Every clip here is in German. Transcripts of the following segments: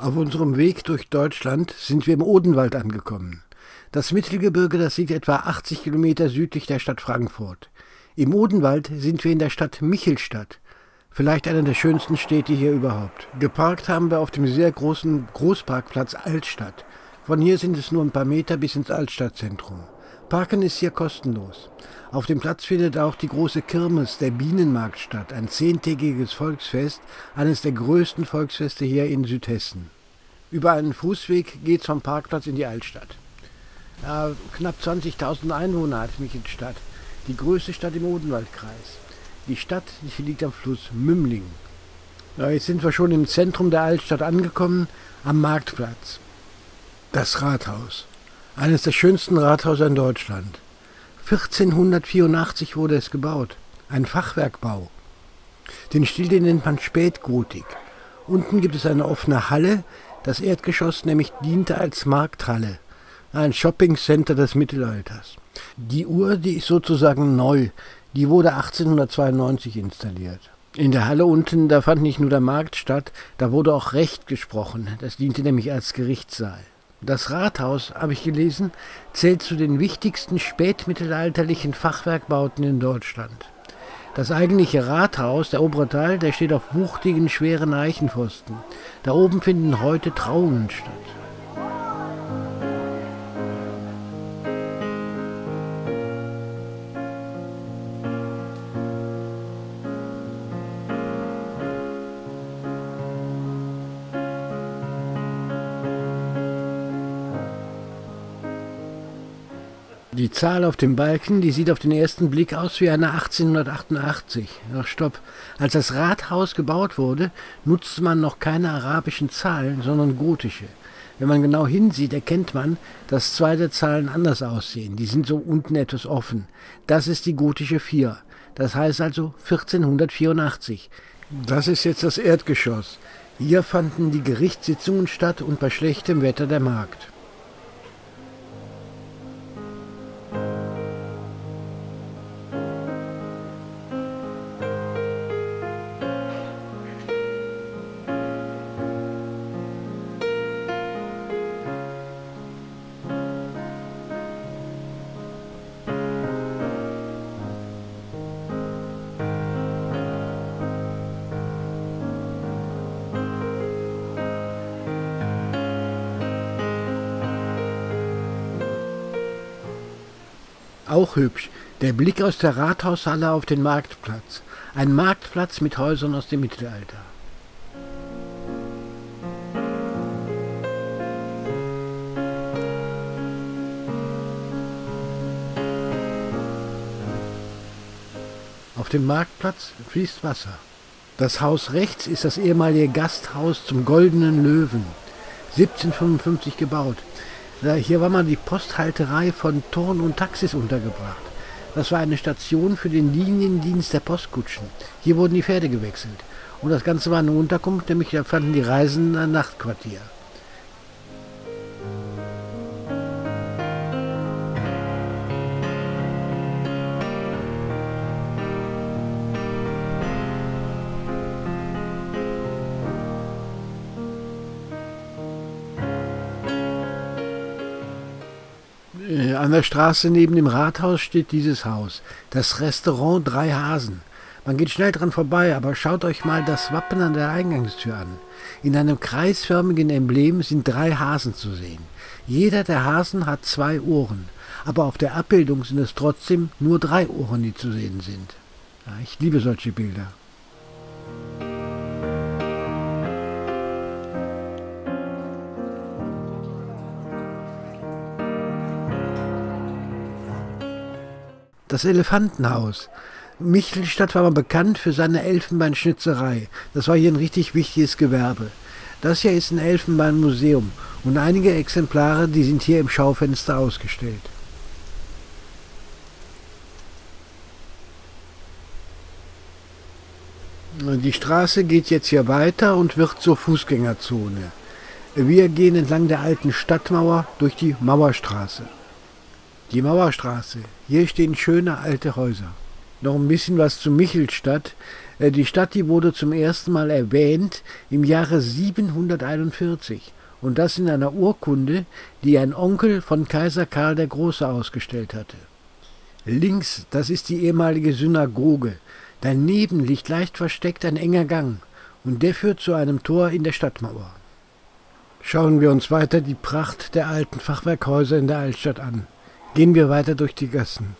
Auf unserem Weg durch Deutschland sind wir im Odenwald angekommen. Das Mittelgebirge, das liegt etwa 80 Kilometer südlich der Stadt Frankfurt. Im Odenwald sind wir in der Stadt Michelstadt, vielleicht einer der schönsten Städte hier überhaupt. Geparkt haben wir auf dem sehr großen Großparkplatz Altstadt. Von hier sind es nur ein paar Meter bis ins Altstadtzentrum. Parken ist hier kostenlos. Auf dem Platz findet auch die große Kirmes der Bienenmarkt statt, ein 10-tägiges Volksfest, eines der größten Volksfeste hier in Südhessen. Über einen Fußweg geht's vom Parkplatz in die Altstadt. Knapp 20.000 Einwohner hat Michelstadt, die größte Stadt im Odenwaldkreis. Die Stadt liegt am Fluss Mümling. Jetzt sind wir schon im Zentrum der Altstadt angekommen, am Marktplatz. Das Rathaus, eines der schönsten Rathäuser in Deutschland. 1484 wurde es gebaut, ein Fachwerkbau. Den Stil, den nennt man Spätgotik. Unten gibt es eine offene Halle, das Erdgeschoss nämlich diente als Markthalle, ein Shoppingcenter des Mittelalters. Die Uhr, die ist sozusagen neu, die wurde 1892 installiert. In der Halle unten, da fand nicht nur der Markt statt, da wurde auch Recht gesprochen, das diente nämlich als Gerichtssaal. Das Rathaus, habe ich gelesen, zählt zu den wichtigsten spätmittelalterlichen Fachwerkbauten in Deutschland. Das eigentliche Rathaus, der obere Teil, der steht auf wuchtigen, schweren Eichenpfosten. Da oben finden heute Trauungen statt. Die Zahl auf dem Balken, die sieht auf den ersten Blick aus wie eine 1888. Ach stopp, als das Rathaus gebaut wurde, nutzte man noch keine arabischen Zahlen, sondern gotische. Wenn man genau hinsieht, erkennt man, dass zwei der Zahlen anders aussehen. Die sind so unten etwas offen. Das ist die gotische 4. Das heißt also 1484. Das ist jetzt das Erdgeschoss. Hier fanden die Gerichtssitzungen statt und bei schlechtem Wetter der Markt. Auch hübsch, der Blick aus der Rathaushalle auf den Marktplatz. Ein Marktplatz mit Häusern aus dem Mittelalter. Auf dem Marktplatz fließt Wasser. Das Haus rechts ist das ehemalige Gasthaus zum Goldenen Löwen, 1755 gebaut. Hier war mal die Posthalterei von Turn und Taxis untergebracht. Das war eine Station für den Liniendienst der Postkutschen. Hier wurden die Pferde gewechselt. Und das Ganze war eine Unterkunft, nämlich da fanden die Reisenden ein Nachtquartier. An der Straße neben dem Rathaus steht dieses Haus, das Restaurant Drei Hasen. Man geht schnell dran vorbei, aber schaut euch mal das Wappen an der Eingangstür an. In einem kreisförmigen Emblem sind 3 Hasen zu sehen. Jeder der Hasen hat 2 Ohren, aber auf der Abbildung sind es trotzdem nur 3 Ohren, die zu sehen sind. Ja, ich liebe solche Bilder. Das Elefantenhaus. Michelstadt war mal bekannt für seine Elfenbeinschnitzerei. Das war hier ein richtig wichtiges Gewerbe. Das hier ist ein Elfenbeinmuseum und einige Exemplare, die sind hier im Schaufenster ausgestellt. Die Straße geht jetzt hier weiter und wird zur Fußgängerzone. Wir gehen entlang der alten Stadtmauer durch die Mauerstraße. Die Mauerstraße. Hier stehen schöne alte Häuser. Noch ein bisschen was zu Michelstadt. Die Stadt, die wurde zum ersten Mal erwähnt im Jahre 741 und das in einer Urkunde, die ein Onkel von Kaiser Karl der Große ausgestellt hatte. Links, das ist die ehemalige Synagoge. Daneben liegt leicht versteckt ein enger Gang und der führt zu einem Tor in der Stadtmauer. Schauen wir uns weiter die Pracht der alten Fachwerkhäuser in der Altstadt an. Gehen wir weiter durch die Gassen.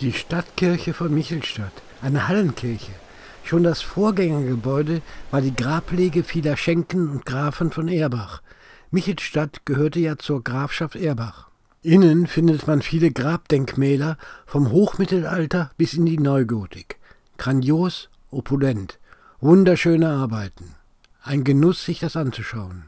Die Stadtkirche von Michelstadt, eine Hallenkirche. Schon das Vorgängergebäude war die Grablege vieler Schenken und Grafen von Erbach. Michelstadt gehörte ja zur Grafschaft Erbach. Innen findet man viele Grabdenkmäler vom Hochmittelalter bis in die Neugotik. Grandios, opulent, wunderschöne Arbeiten. Ein Genuss, sich das anzuschauen.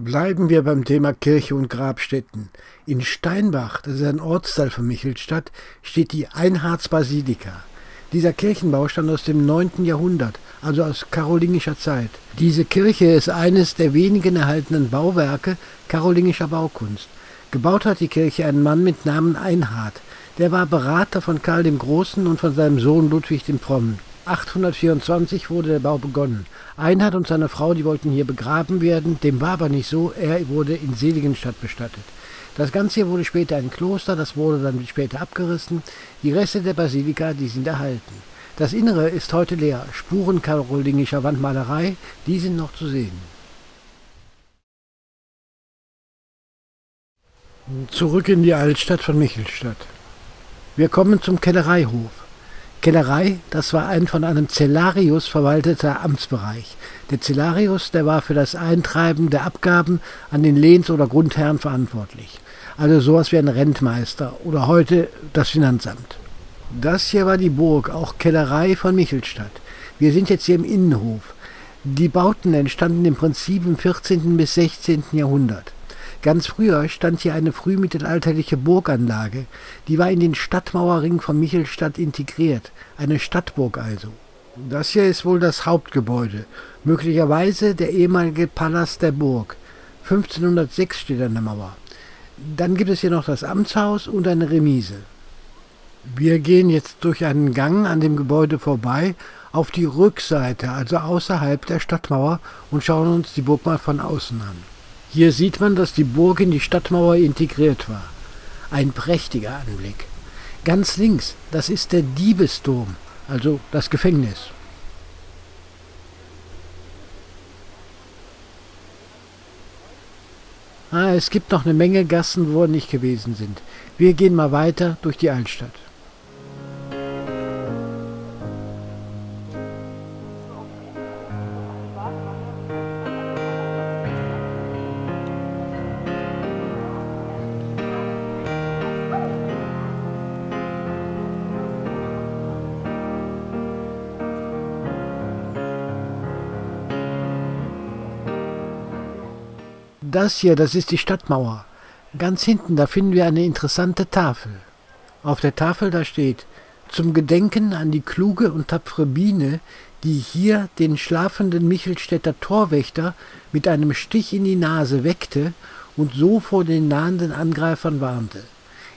Bleiben wir beim Thema Kirche und Grabstätten. In Steinbach, das ist ein Ortsteil von Michelstadt, steht die Einhardsbasilika. Dieser Kirchenbau stammt aus dem 9. Jahrhundert, also aus karolingischer Zeit. Diese Kirche ist eines der wenigen erhaltenen Bauwerke karolingischer Baukunst. Gebaut hat die Kirche ein Mann mit Namen Einhard. Der war Berater von Karl dem Großen und von seinem Sohn Ludwig dem Frommen. 824 wurde der Bau begonnen. Einhard und seine Frau, die wollten hier begraben werden, dem war aber nicht so, er wurde in Seligenstadt bestattet. Das Ganze hier wurde später ein Kloster, das wurde dann später abgerissen. Die Reste der Basilika, die sind erhalten. Das Innere ist heute leer. Spuren karolingischer Wandmalerei, die sind noch zu sehen. Zurück in die Altstadt von Michelstadt. Wir kommen zum Kellereihof. Kellerei, das war ein von einem Cellarius verwalteter Amtsbereich. Der Cellarius, der war für das Eintreiben der Abgaben an den Lehns- oder Grundherrn verantwortlich. Also sowas wie ein Rentmeister oder heute das Finanzamt. Das hier war die Burg, auch Kellerei von Michelstadt. Wir sind jetzt hier im Innenhof. Die Bauten entstanden im Prinzip im 14. bis 16. Jahrhundert. Ganz früher stand hier eine frühmittelalterliche Burganlage, die war in den Stadtmauerring von Michelstadt integriert, eine Stadtburg also. Das hier ist wohl das Hauptgebäude, möglicherweise der ehemalige Palast der Burg. 1506 steht an der Mauer. Dann gibt es hier noch das Amtshaus und eine Remise. Wir gehen jetzt durch einen Gang an dem Gebäude vorbei auf die Rückseite, also außerhalb der Stadtmauer, und schauen uns die Burg mal von außen an. Hier sieht man, dass die Burg in die Stadtmauer integriert war. Ein prächtiger Anblick. Ganz links, das ist der Diebesdom, also das Gefängnis. Es gibt noch eine Menge Gassen, wo wir nicht gewesen sind. Wir gehen mal weiter durch die Altstadt. Das hier, das ist die Stadtmauer. Ganz hinten, da finden wir eine interessante Tafel. Auf der Tafel da steht: Zum Gedenken an die kluge und tapfere Biene, die hier den schlafenden Michelstädter Torwächter mit einem Stich in die Nase weckte und so vor den nahenden Angreifern warnte.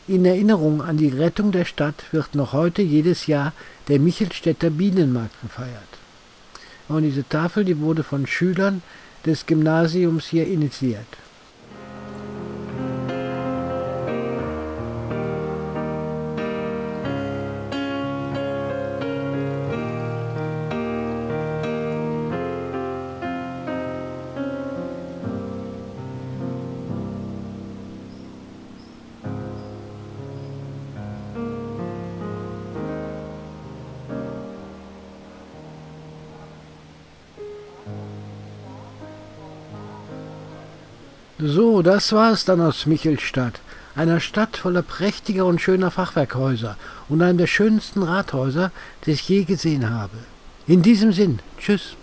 In Erinnerung an die Rettung der Stadt wird noch heute jedes Jahr der Michelstädter Bienenmarkt gefeiert. Und diese Tafel, die wurde von Schülern des Gymnasiums hier initiiert. So, das war es dann aus Michelstadt, einer Stadt voller prächtiger und schöner Fachwerkhäuser und einem der schönsten Rathäuser, die ich je gesehen habe. In diesem Sinn, tschüss.